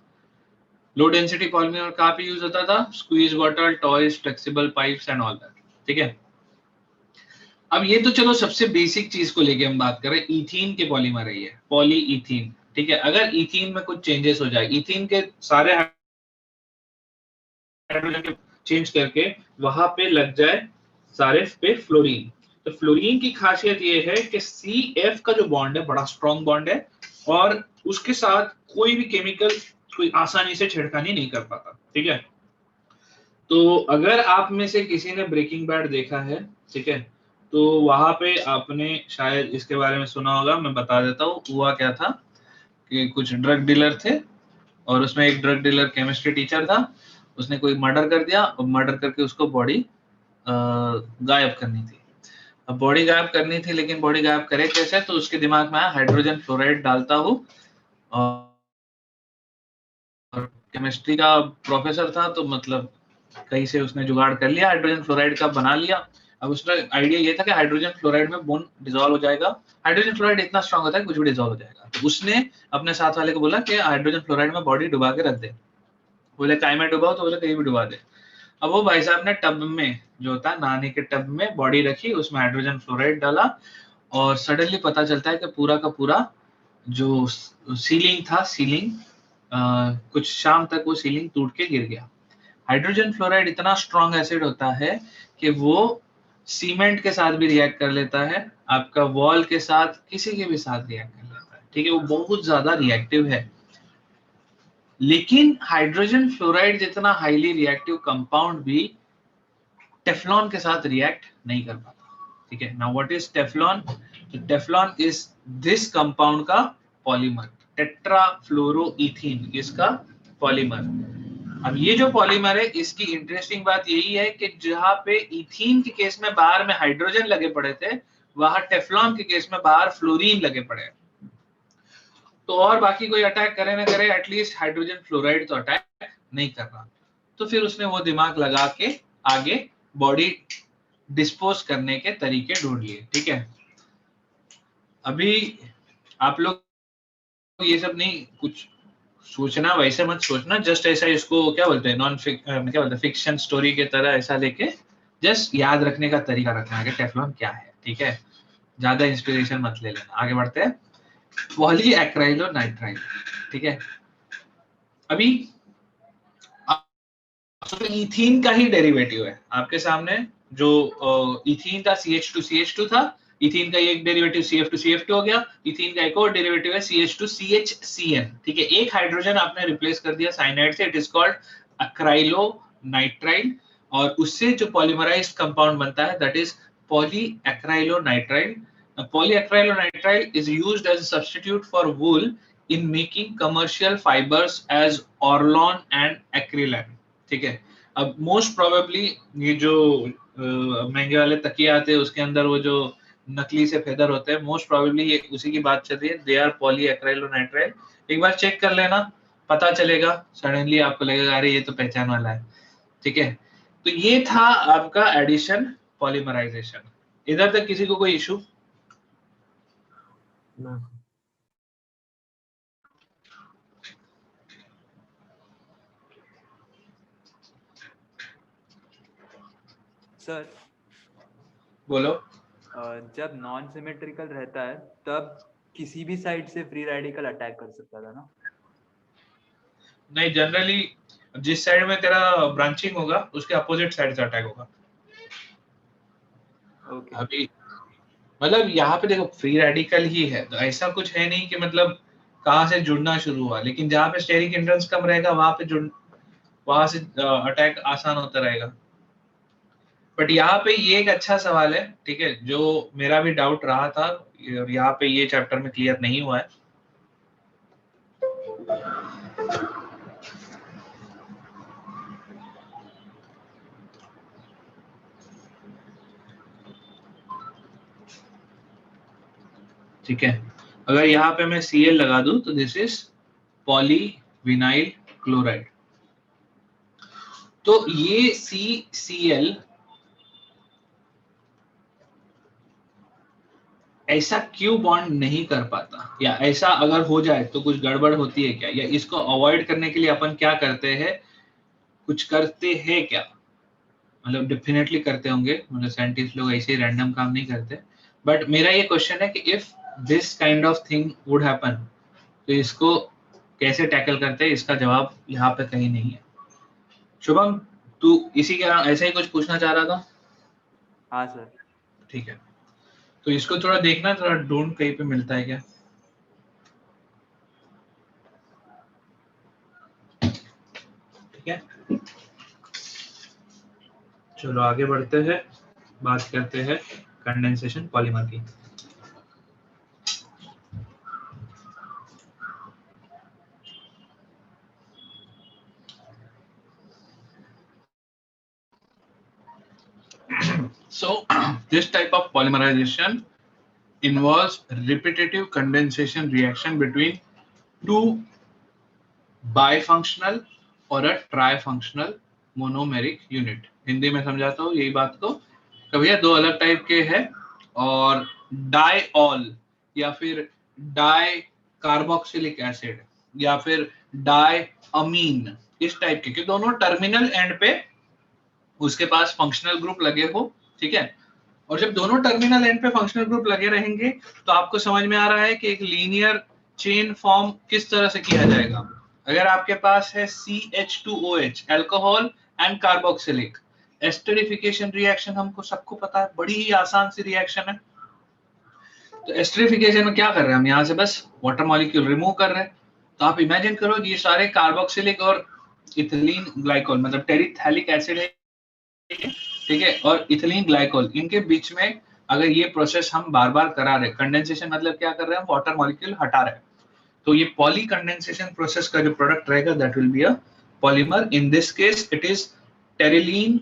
Low density polymer कहाँ पे यूज होता था? Squeeze bottle, toys, flexible pipes and all that, ठीक है। अब ये तो चलो सबसे बेसिक चीज को लेके हम बात कर रहे हैं, इथीन के पॉलीमर है ये, पॉलीइथीन, ठीक है। अगर इथीन में कुछ चेंजेस हो जाए, इथीन के सारे हाइड्रोजन चेंज करके वहां पे लग जाए सारे पे फ्लोरीन, तो फ्लोरीन की खासियत ये है कि CF का जो बॉन्ड है बड़ा स्ट्रॉन्ग बॉन्ड है और उसके साथ कोई भी केमिकल कोई आसानी से छेड़खानी नहीं कर पाता, ठीक है। तो अगर आप में से किसी ने ब्रेकिंग बैड देखा है, ठीक है, तो वहां पे आपने शायद इसके बारे में सुना होगा, मैं बता देता हूँ। हुआ क्या था कि कुछ ड्रग डीलर थे और उसमें एक ड्रग डीलर केमिस्ट्री टीचर था, उसने कोई मर्डर कर दिया और मर्डर करके उसको बॉडी गायब करनी थी। अब बॉडी गायब करनी थी, लेकिन बॉडी गायब करे कैसे? तो उसके दिमाग में आया हाइड्रोजन फ्लोराइड डालता हूँ, और केमिस्ट्री का प्रोफेसर था तो मतलब कहीं से उसने जुगाड़ कर लिया, हाइड्रोजन फ्लोराइड का बना लिया। अब उसका आइडिया ये था कि हाइड्रोजन फ्लोराइड में बोन डिसॉल्व हो जाएगा, हाइड्रोजन फ्लोराइड इतना स्ट्रांग होता है कुछ भी डिसॉल्व हो जाएगा। तो उसने अपने साथ वाले को बोला कि हाइड्रोजन फ्लोराइड में बॉडी डुबा के रख दे। बोले काय में डुबाओ? तो बोले कहीं भी डुबा दे। अब वो भाई साहब ने टब में जो होता है नहाने के टब में बॉडी रखी, उसमें हाइड्रोजन फ्लोराइड डाला और सडनली पता चलता है कि पूरा का पूरा जो सीलिंग था, कुछ शाम तक वो सीलिंग टूट के गिर गया। हाइड्रोजन फ्लोराइड इतना स्ट्रॉन्ग एसिड होता है कि वो सीमेंट के साथ भी रिएक्ट कर लेता है, आपका वॉल के साथ, किसी के भी साथ रिएक्ट कर लेता है, ठीक है, वो बहुत ज्यादा रिएक्टिव है। लेकिन हाइड्रोजन फ्लोराइड जितना हाईली रिएक्टिव कंपाउंड भी टेफ्लॉन के साथ रिएक्ट नहीं कर पाता, ठीक है। Now what is Teflon? Teflon is this compound का पॉलीमर, टेट्राफ्लोरोईथीन इसका पॉलीमर। अब ये जो पॉलीमर है, इसकी इंटरेस्टिंग बात यही है कि जहां पे इथीन के केस में बाहर में हाइड्रोजन लगे पड़े थे, वहां टेफ्लॉन के केस में बाहर फ्लोरीन लगे पड़े। तो और बाकी कोई अटैक करे ना करे, एटलीस्ट हाइड्रोजन फ्लोराइड तो अटैक नहीं कर रहा। तो फिर उसने वो दिमाग लगा के आगे बॉडी डिस्पोज करने के तरीके ढूंढ लिए, ठीक है। अभी आप लोग ये सब नहीं कुछ सोचना, वैसे मत सोचना, जस्ट ऐसा इसको क्या बोलते हैं, क्या बोलते हैं, फिक्शन स्टोरी के तरह ऐसा लेके जस्ट याद रखने का तरीका रखना है कि टेफ्लॉन क्या है, ठीक है। ज्यादा इंस्पिरेशन मत ले लेना। आगे बढ़ते हैं। पॉलीएक्राइलोनाइट्राइल, ठीक है। अभी इथीन का ही डेरिवेटिव है आपके सामने, जो इथीन का CH2CH2 था, इथीन का एक डेरिवेटिव CF2CF2 हो गया, इथीन का एक और डेरिवेटिव है CH2CHCN, ठीक है। एक हाइड्रोजन आपने रिप्लेस कर दिया साइनाइड से, इट इज कॉल्ड अक्राइलोनाइट्राइल, और उससे जो पॉलीमराइज्ड कंपाउंड बनता है that is polyacrylonitrile. Polyacrylonitrile is used as a substitute for wool in making commercial fibers as Orlon and Acrylan, ठीक है। अब मोस्ट प्रोबेबली ये जो महंगे वाले तकिए आते हैं उसके अंदर वो जो नकली से फेदर होते हैं, मोस्ट प्रोबेबली ये उसी की बात चल रही है। They are polyacrylonitrile. एक बार चेक कर लेना, पता चलेगा, सडनली आपको लगेगा अरे ये तो पहचान वाला है, ठीक है। तो ये था आपका एडिशन पॉलीमराइजेशन। इधर तक किसी को कोई इशू? ना सर बोलो। जब नॉन सिमेट्रिकल रहता है तब किसी भी साइड से फ्री रेडिकल अटैक कर सकता था ना? नहीं, जनरली जिस साइड में तेरा ब्रांचिंग होगा उसके अपोजिट साइड से अटैक होगा। ओके। अभी मतलब यहाँ पे देखो फ्री रेडिकल ही है, तो ऐसा कुछ है नहीं कि मतलब कहाँ से जुड़ना शुरू हुआ, लेकिन जहाँ पे स्टेरिक हिंड्रेंस कम रहेगा वहां से अटैक आसान होता रहेगा। बट यहाँ पे ये एक अच्छा सवाल है, ठीक है, जो मेरा भी डाउट रहा था और यहाँ पे ये चैप्टर में क्लियर नहीं हुआ है। ठीक है, अगर यहाँ पे मैं Cl लगा दूं तो दिस इज पॉलीविनाइल क्लोराइड। तो ये CCl ऐसा क्यों बॉन्ड नहीं कर पाता, या ऐसा अगर हो जाए तो कुछ गड़बड़ होती है क्या, या इसको अवॉइड करने के लिए अपन क्या करते हैं, कुछ करते हैं क्या? मतलब डेफिनेटली करते होंगे, मतलब साइंटिस्ट लोग ऐसे ही रैंडम काम नहीं करते। बट मेरा ये क्वेश्चन है कि if this kind of thing would happen तो इसको कैसे टैकल करते हैं, इसका जवाब यहाँ पे कहीं नहीं है। शुभम, तू इसी के ऐसा ही कुछ पूछना चाह रहा था? हाँ सर। ठीक है, तो इसको थोड़ा देखना, थोड़ा ढूंढ कहीं पे मिलता है क्या। ठीक है, चलो आगे बढ़ते हैं, बात करते हैं कंडेंसेशन पॉलीमर की। So this type of polymerization involves repetitive condensation reaction between two bifunctional और a trifunctional monomeric unit। Hindi में समझाता हूँ यही बात को, कभी दो अलग टाइप के हैं और डाइऑल या फिर डाई कार्बोक्सिलिक एसिड या फिर डाई अमीन, इस टाइप के दोनों टर्मिनल एंड पे उसके पास फंक्शनल ग्रुप लगे हो, ठीक है, और जब दोनों टर्मिनल एंड पे फंक्शनल ग्रुप लगे रहेंगे तो आपको समझ में आ रहा है कि एक लीनियर चेन फॉर्म किस तरह से किया जाएगा। अगर आपके पास है CH2OH alcohol and carboxylic, esterification reaction हमको सबको पता है, बड़ी ही आसान सी रिएक्शन है। तो एस्टरिफिकेशन में क्या कर रहे हैं हम, यहाँ से बस वाटर मॉलिक्यूल रिमूव कर रहे हैं। तो आप इमेजिन करो ये सारे कार्बोक्सिलिक और इथिलीन ग्लाइकोल मतलब टेरिथैलिक एसिड है, ठीक है, और इथिलीन ग्लाइकोल, इनके बीच में अगर ये प्रोसेस हम बार बार करा रहे, कंडेंसेशन मतलब क्या कर रहे हैं, हम वाटर मॉलिक्यूल हटा रहे हैं, तो ये पॉली कंडेंसेशन प्रोसेस का जो प्रोडक्ट रहेगा that will be a polymer. In this case it is terylene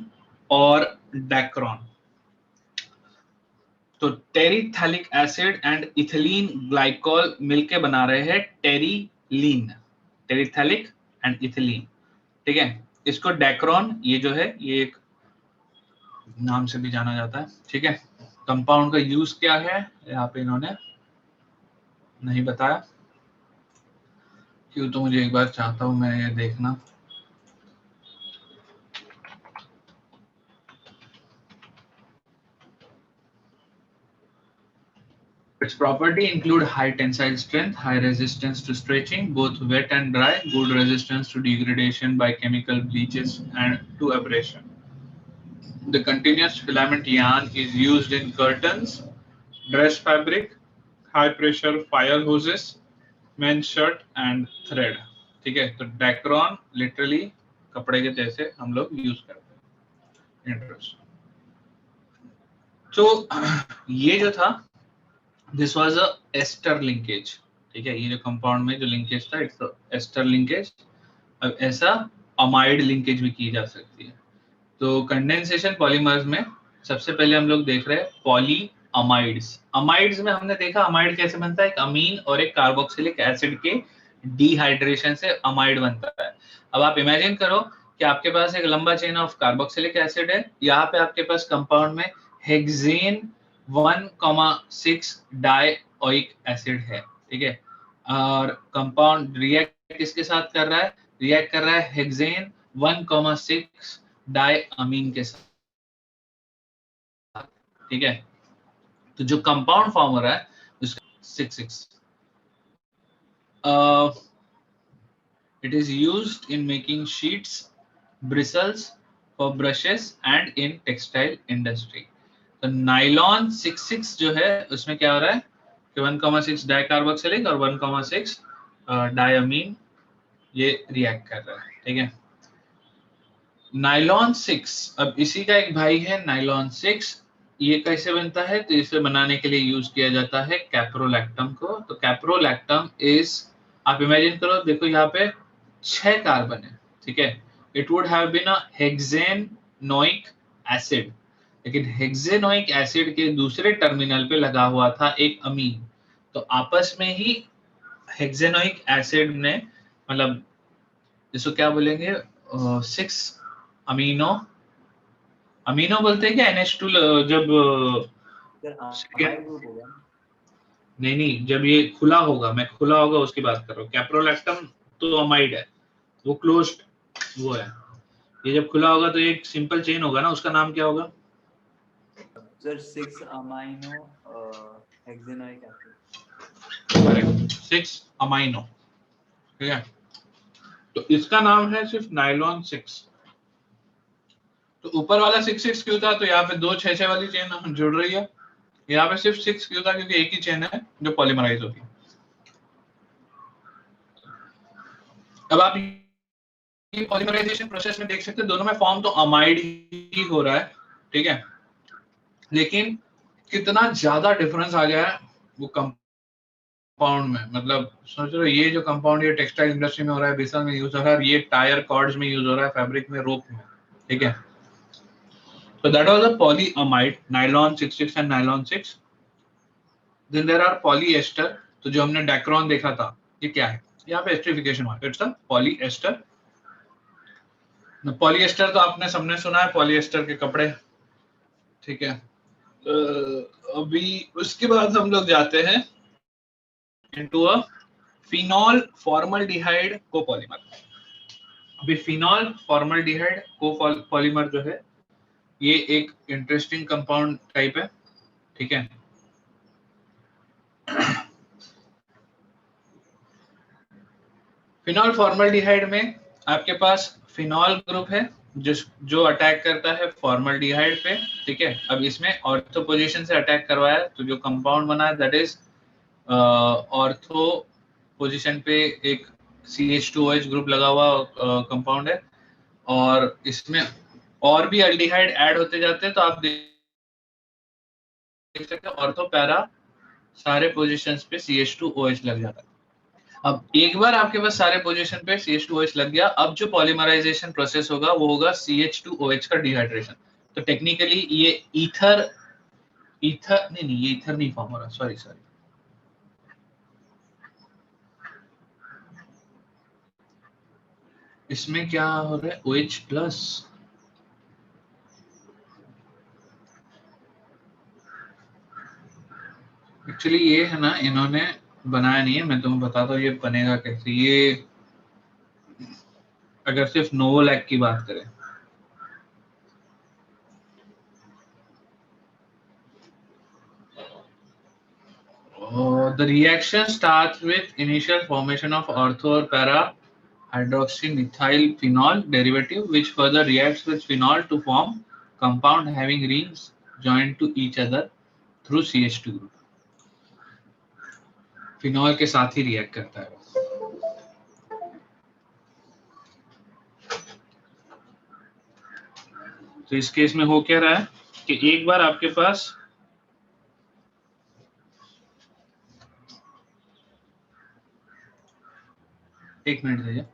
और डैक्रॉन। तो टेरिथैलिक एसिड एंड इथिलीन ग्लाइकोल मिलके बना रहे हैं टेरिलीन, टेरिथैलिक एंड इथिलीन, ठीक है। इसको डैक्रॉन, ये जो है ये एक नाम से भी जाना जाता है, ठीक है। कंपाउंड का यूज क्या है यहाँ पे इन्होंने नहीं बताया, क्यों, तो मुझे एक बार चाहता हूं मैं ये देखना। Its property include high tensile strength, high resistance to stretching, both wet and dry, good resistance to degradation by chemical bleaches and to abrasion. The continuous filament yarn is used in curtains, dress fabric, high pressure fire hoses, men's shirt and thread, ठीक है। तो डैक्रॉन लिटरली कपड़े के जैसे हम लोग यूज करते हैं। इंटरेस्ट। तो ये जो था this was a ester linkage, ठीक है, ये जो कंपाउंड में जो लिंकेज था इट्स एस्टर लिंकेज। अब ऐसा अमाइड लिंकेज भी की जा सकती है। तो कंडेंसेशन पॉलीमर्स में सबसे पहले हम लोग देख रहे हैं पॉली अमाइड्स। अमाइड्स में हमने देखा अमाइड कैसे बनता है, एक अमीन और एक कार्बोक्सिलिक एसिड के डिहाइड्रेशन से अमाइड बनता है। अब आप इमेजिन करो कि आपके पास एक लंबा चेन ऑफ कार्बोक्सिलिक एसिड है, यहाँ पे आपके पास कंपाउंड में हेक्सेन 1,6 डाइओइक एसिड है, ठीक है, और कंपाउंड रिएक्ट किसके साथ कर रहा है, रिएक्ट कर रहा है हेक्सेन 1,6 डाइअमीन के साथ, ठीक है। तो जो कंपाउंड फॉर्म हो रहा है उसका 6,6 it is used in making sheets, bristles for brushes and in textile industry. तो नाइलॉन 6,6 जो है उसमें क्या हो रहा है कि 1,6 डाइकार्बोक्सिलिक और 1,6 डाइअमीन ये रिएक्ट कर रहा है, ठीक है। नाइलॉन 6, अब इसी का एक भाई है नाइलॉन 6, ये कैसे बनता है, तो इसे बनाने के लिए यूज किया जाता है कैप्रोलैक्टम को। तो कैप्रोलैक्टम इज, आप इमेजिन करो, देखो यहाँ पे 6 कार्बन है, ठीक है, it would have been a hexanoic acid, लेकिन हेक्सेनोइक एसिड के दूसरे टर्मिनल पे लगा हुआ था एक अमीन, तो आपस में ही हेक्सेनोइक एसिड ने, मतलब जिसको क्या बोलेंगे, 6 अमीनो, अमीनो बोलते हैं क्या NH2 जब नहीं, जब ये खुला होगा, मैं खुला होगा उसकी बात कर रहा हूँ। कैप्रोलैक्टम तो अमाइड है, वो क्लोज्ड वो है, ये जब खुला होगा तो एक सिंपल चेन होगा ना, उसका नाम क्या होगा sir? 6 amino hexanoic acid, correct, 6 amino, ठीक है। तो इसका नाम है सिर्फ नाइलॉन 6। तो ऊपर वाला 6,6 क्यों था, तो यहाँ पे 2 6 वाली चेन जुड़ रही है, यहाँ पे सिर्फ 6 क्यों था, क्योंकि एक ही चेन है जो पॉलीमराइज होती है। अब आप ये पॉलीमराइजेशन प्रोसेस में देख सकते हैं दोनों में फॉर्म तो अमाइड ही हो रहा है, ठीक है, लेकिन कितना ज्यादा डिफरेंस आ गया है वो कंपाउंड में। मतलब सोच रहे ये जो कंपाउंड ये टेक्सटाइल इंडस्ट्री में हो रहा है, बिसल में यूज हो रहा है, ये टायर कॉर्ड्स में यूज हो रहा है, फैब्रिक में, रोप में, ठीक है। So that was a polyamide, nylon 6,6 and nylon 6. Then there are polyester. तो जो हमने डैक्रॉन देखा था, ये क्या है, यहाँ पे एस्टरिफिकेशन हुआ, इट्स अ पॉलीएस्टर। पॉलीएस्टर तो आपने सबने सुना है, पॉलीएस्टर के कपड़े, ठीक है। अभी उसके बाद हम लोग जाते हैं into a phenol formaldehyde copolymer. अभी फिनॉल फॉर्मल्डिहाइड कोपॉलीमर जो है ये एक इंटरेस्टिंग कंपाउंड टाइप है, ठीक है। फिनॉल फॉर्मल्डिहाइड में आपके पास फिनॉल ग्रुप है जो अटैक करता है फॉर्मल्डिहाइड पे, ठीक है। अब इसमें ऑर्थो पोजीशन से अटैक करवाया तो जो कंपाउंड बना है दैट इज ऑर्थो पोजीशन पे एक CH2OH ग्रुप लगा हुआ कंपाउंड है, और इसमें और भी एल्डिहाइड ऐड होते जाते हैं। तो आप देख सकते हैं ऑर्थो पैरा सारे पोजीशंस पे CH2OH लग जाता है। अब एक बार आपके पास सारे पोजीशन पे CH2OH लग गया, अब जो पॉलीमराइजेशन प्रोसेस होगा वो होगा CH2OH का डिहाइड्रेशन। तो टेक्निकली ये ईथर नहीं ये ईथर नहीं फॉर्म हो रहा, सॉरी इसमें क्या हो रहा है OH प्लस। एक्चुअली ये है ना, इन्होंने बनाया नहीं है, मैं तुम्हें बताता हूँ ये बनेगा कैसे। ये अगर सिर्फ नोवोलैक की बात करें, the reaction starts with initial formation of ortho or para hydroxymethyl phenol derivative which further reacts with phenol to form compound having rings joined to each other through CH2 group. Phenol के साथ ही रिएक्ट करता है। तो इस केस में हो क्या रहा है कि एक बार आपके पास एक मिनट दीजिए,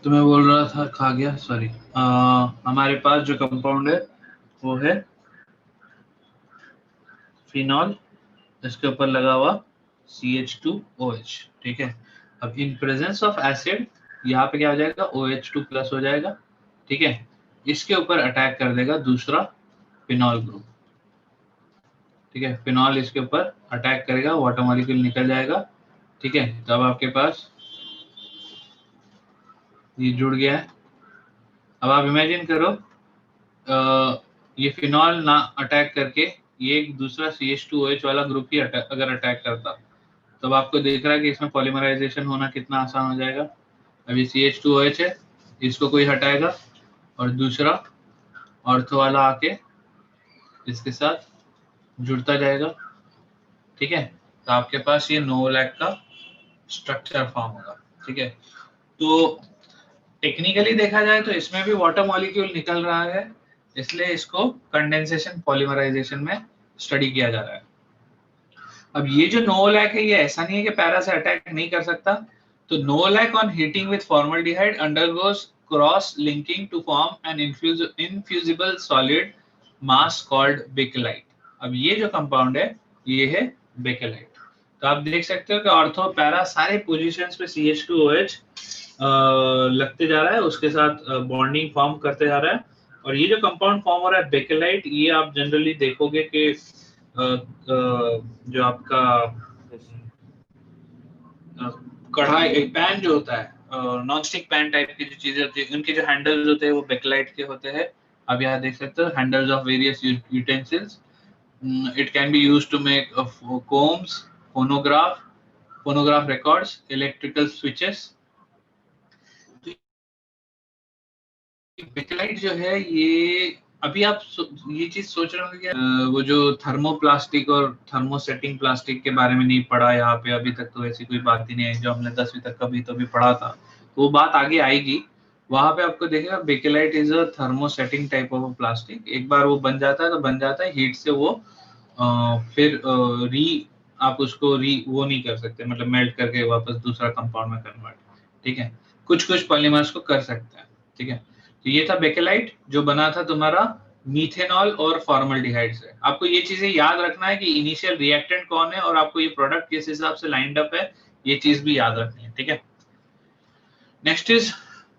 तो मैं बोल रहा था खा गया, सॉरी। हमारे पास जो कंपाउंड है वो है फिनॉल, इसके ऊपर लगा हुआ CH2OH, ठीक है। अब इन प्रेजेंस ऑफ एसिड यहाँ पे क्या हो जाएगा OH2 प्लस हो जाएगा, ठीक है। इसके ऊपर अटैक कर देगा दूसरा फिनॉल ग्रुप, ठीक है। फिनॉल इसके ऊपर अटैक करेगा, वाटर मॉलिक्यूल निकल जाएगा, ठीक है। तब आपके पास ये जुड़ गया है। अब आप इमेजिन करो ये फिनॉल ना अटैक करके ये एक दूसरा CH2OH वाला ग्रुप ही अगर अटैक करता, तब आपको देख रहा है कि इसमें पॉलीमराइजेशन होना कितना आसान हो जाएगा। अभी CH2OH है, इसको कोई हटाएगा और दूसरा ऑर्थो वाला आके इसके साथ जुड़ता जाएगा, ठीक है। तो आपके पास ये नोवोलैक का स्ट्रक्चर फॉर्म होगा, ठीक है। तो टेक्निकली देखा जाए तो इसमें भी वाटर मॉलिक्यूल निकल रहा है, इसलिए इसको कंडेंसेशन पॉलीमराइजेशन में स्टडी किया जा रहा है। अब ये जो नोवोलैक है ये ऐसा नहीं है कि पैरा से अटैक नहीं कर सकता। तो novolac on heating with formaldehyde undergoes cross linking to form an infusible solid mass called bakelite. अब ये जो कंपाउंड है ये है बेकेलाइट। तो आप देख सकते हो कि ऑर्थो पैरा सारे पोजीशंस पे CH2OH लगते जा रहा है, उसके साथ बॉन्डिंग फॉर्म करते जा रहा है। और ये जो कंपाउंड फॉर्म हो रहा है बेकेलाइट, ये आप जनरली देखोगे कि जो आपका कढ़ाई एक पैन जो होता है नॉन स्टिक पैन टाइप की जो चीजें होती है उनके जो हैंडल्स होते हैं वो बेकेलाइट के होते हैं। अब यहाँ देख सकते हो handles of various utensils. It can be used to make combs, phonograph records, electrical switches। Bakelite जो है ये अभी आप ये चीज सोच रहे होंगे कि वो जो थर्मोप्लास्टिक और थर्मोसेटिंग प्लास्टिक के बारे में नहीं पढ़ा यहाँ पे, अभी तक तो ऐसी कोई बात ही नहीं है। जो हमने 10वीं तक कभी तो भी पढ़ा था, तो वो बात आगे आएगी। वहां पे आपको देखेगा bakelite is a thermosetting type of plastic. एक बार वो बन जाता है तो बन जाता है, हीट से वो फिर आप उसको वो नहीं कर सकते, मतलब मेल्ट करके वापस दूसरा कंपाउंड में कन्वर्ट, ठीक है। कुछ पॉलीमर्स को कर सकते हैं, ठीक है। तो ये था बेकेलाइट जो बना था तुम्हारा मीथेनॉल और फॉर्मल्डिहाइड से। आपको ये चीजें याद रखना है कि इनिशियल रिएक्टेंट कौन है और आपको ये प्रोडक्ट किस हिसाब से लाइंड अप है, ये चीज भी याद रखनी है, ठीक है। Next is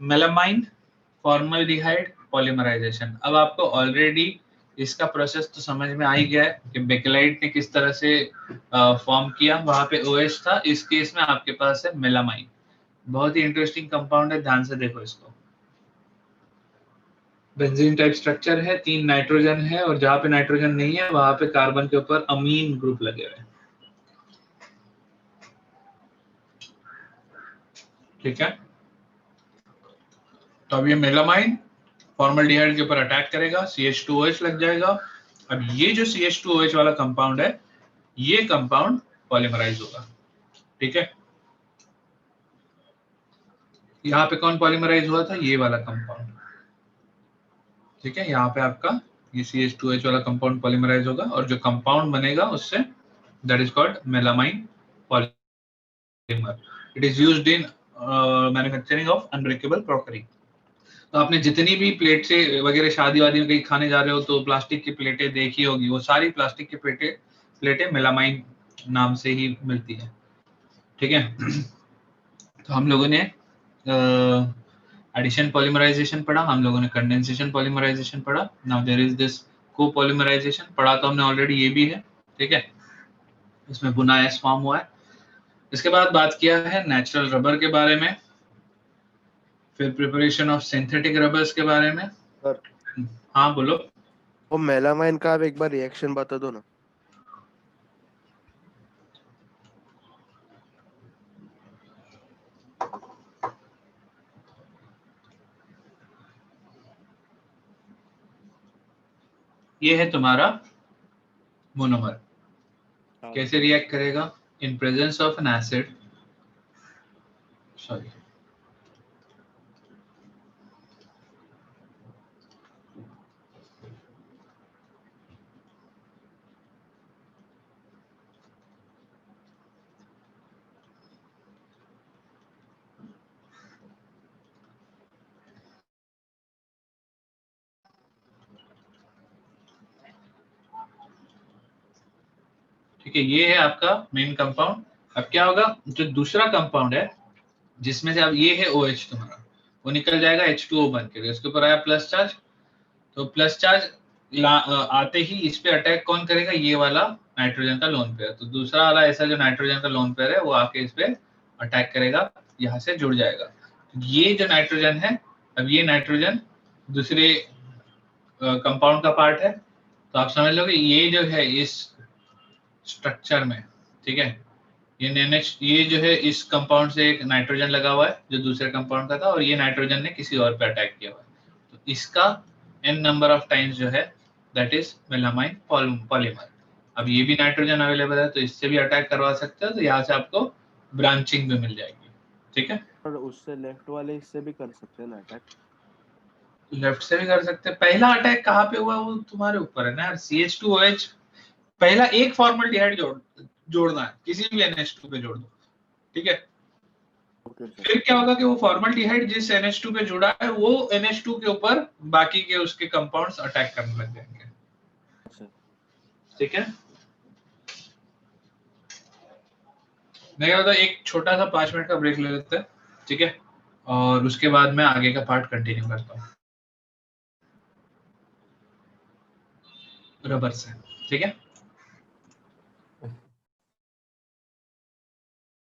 melamine, formaldehyde polymerization. अब आपको ऑलरेडी इसका प्रोसेस तो समझ में आ ही गया है कि बेकेलाइट ने किस तरह से फॉर्म किया, वहां पे OH था, इस केस में आपके पास है मेलामाइन। बहुत ही इंटरेस्टिंग कंपाउंड है, ध्यान से देखो इसको। बेंजीन टाइप स्ट्रक्चर है, 3 नाइट्रोजन है और जहां पे नाइट्रोजन नहीं है वहां पे कार्बन के ऊपर अमीन ग्रुप लगे हुए हैं। ठीक है, तो अब ये मेलामाइन फॉर्मल्डिहाइड के ऊपर अटैक करेगा, CH2OH लग जाएगा। अब ये जो CH2OH वाला कंपाउंड है, ये कंपाउंड पॉलीमराइज होगा। ठीक है, यहाँ पे कौन पॉलीमराइज हुआ था? ये वाला कंपाउंड। ठीक है, यहाँ पे आपका ये CH2OH वाला कंपाउंड पॉलीमराइज होगा और जो कंपाउंड बनेगा उससे that is called melamine polymer. It is used in manufacturing of unbreakable crockery. तो आपने जितनी भी प्लेट से वगैरह शादी वादी में कहीं खाने जा रहे हो तो प्लास्टिक की प्लेटें देखी होगी, वो सारी प्लास्टिक की प्लेटें मेलामाइन नाम से ही मिलती है। ठीक है, तो हम लोगों ने एडिशन पॉलीमराइजेशन पढ़ा, हम लोगों ने कंडेंसेशन पॉलीमराइजेशन पढ़ा। नाउ देयर इज दिस कोपॉलीमराइजेशन पढ़ा तो हमने ऑलरेडी, ये भी है। ठीक है, इसमें बुना एस फॉर्म हुआ है। इसके बाद बात किया है नेचुरल रबर के बारे में, फिर प्रिपरेशन ऑफ सिंथेटिक रबर्स के बारे में। सर हाँ बोलो। वो मेलामाइन का आप एक बार रिएक्शन बता दो ना। ये है तुम्हारा मोनोमर, कैसे रिएक्ट करेगा? In presence of N acid, sorry ठीक है, ये है आपका मेन कंपाउंड। अब क्या होगा, जो दूसरा कंपाउंड है जिसमें से अब ये है OH तुम्हारा, वो निकल जाएगा H2O बन के, इसके ऊपर आया प्लस चार्ज, तो प्लस चार्ज आते ही इस पे अटैक कौन करेगा? ये वाला नाइट्रोजन का लोन पेयर। तो दूसरा वाला ऐसा जो नाइट्रोजन का लोन पेयर है वो आके इस पे अटैक करेगा, यहाँ से जुड़ जाएगा। ये जो नाइट्रोजन है, अब ये नाइट्रोजन दूसरे कंपाउंड का पार्ट है, तो आप समझ लो कि ये जो है इस स्ट्रक्चर में, ठीक है, ये जो है इस कंपाउंड से एक नाइट्रोजन लगा हुआ है जो दूसरे कंपाउंड का था, और ये नाइट्रोजन ने किसी और पे अटैक किया हुआ है। तो इसका n नंबर ऑफ टाइम्स जो है दैट इज मेलामाइन पॉलीमर। अब ये भी नाइट्रोजन अवेलेबल है तो इससे भी अटैक करवा सकते हो, तो यहाँ से आपको ब्रांचिंग भी मिल जाएगी। ठीक है, और उससे लेफ्ट वाले इससे भी कर सकते हैं ना अटैक? लेफ्ट से भी कर सकते हैं। पहला अटैक कहाँ पे हुआ वो तुम्हारे ऊपर है ना यार। CH2OH पहला एक फॉर्मल्डिहाइड जोड़ना है, किसी भी NH2 पे जोड़ दो। ठीक है, ओके सर। फिर क्या होगा कि वो फॉर्मल्डिहाइड जिस NH2 पे जुड़ा है वो NH2 के ऊपर बाकी के उसके कंपाउंड्स अटैक करने लग जाएंगे। ठीक है, मैं क्या होता है, एक छोटा सा 5 मिनट का ब्रेक ले लेते हैं। ठीक है, और उसके बाद मैं आगे का पार्ट कंटिन्यू करता हूँ रबर से। ठीक है।